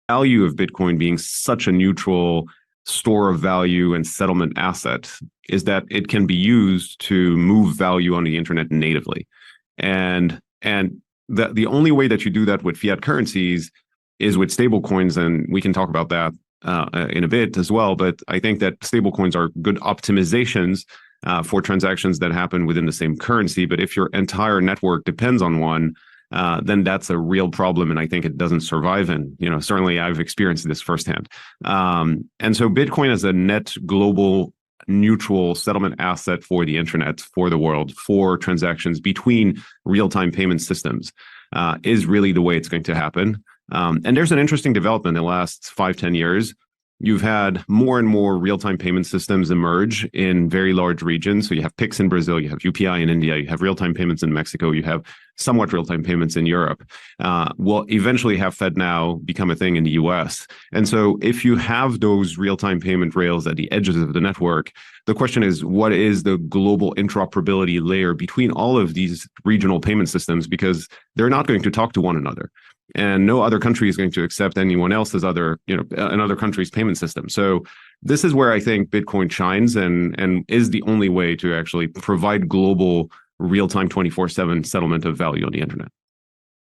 value of Bitcoin being such a neutral store of value and settlement asset is that it can be used to move value on the internet natively. And the only way that you do that with fiat currencies is with stablecoins, and we can talk about that in a bit as well. But I think that stablecoins are good optimizations for transactions that happen within the same currency. But if your entire network depends on one, then that's a real problem, and I think it doesn't survive. And certainly I've experienced this firsthand. And so Bitcoin as a net global neutral settlement asset for the internet, for the world, for transactions between real-time payment systems is really the way it's going to happen. And there's an interesting development in the last 5-10 years. You've had more and more real-time payment systems emerge in very large regions. So you have Pix in Brazil, you have UPI in India, you have real-time payments in Mexico, you have somewhat real-time payments in Europe. Will eventually have FedNow become a thing in the US. And so if you have those real-time payment rails at the edges of the network, the question is, what is the global interoperability layer between all of these regional payment systems? Because they're not going to talk to one another. And no other country is going to accept anyone else's another country's payment system. So this is where I think Bitcoin shines and is the only way to actually provide global real-time 24/7 settlement of value on the internet.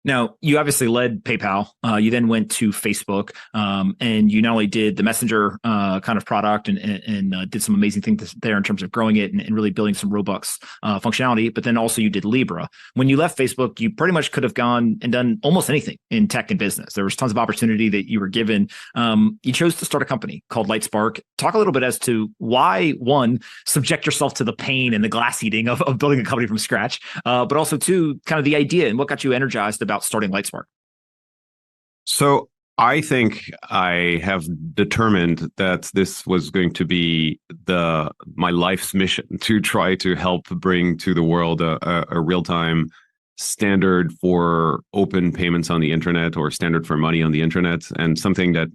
Now, you obviously led PayPal. You then went to Facebook, and you not only did the Messenger kind of product and did some amazing things there in terms of growing it and really building some Robux functionality, but then also you did Libra. When you left Facebook, you pretty much could have gone and done almost anything in tech and business. There was tons of opportunity that you were given. You chose to start a company called Lightspark. Talk a little bit as to why, one, subject yourself to the pain and the glass eating of building a company from scratch, but also, two, kind of the idea and what got you energized about starting Lightspark. So I think I have determined that this was going to be my life's mission, to try to help bring to the world a real-time standard for open payments on the internet, or standard for money on the internet, and something that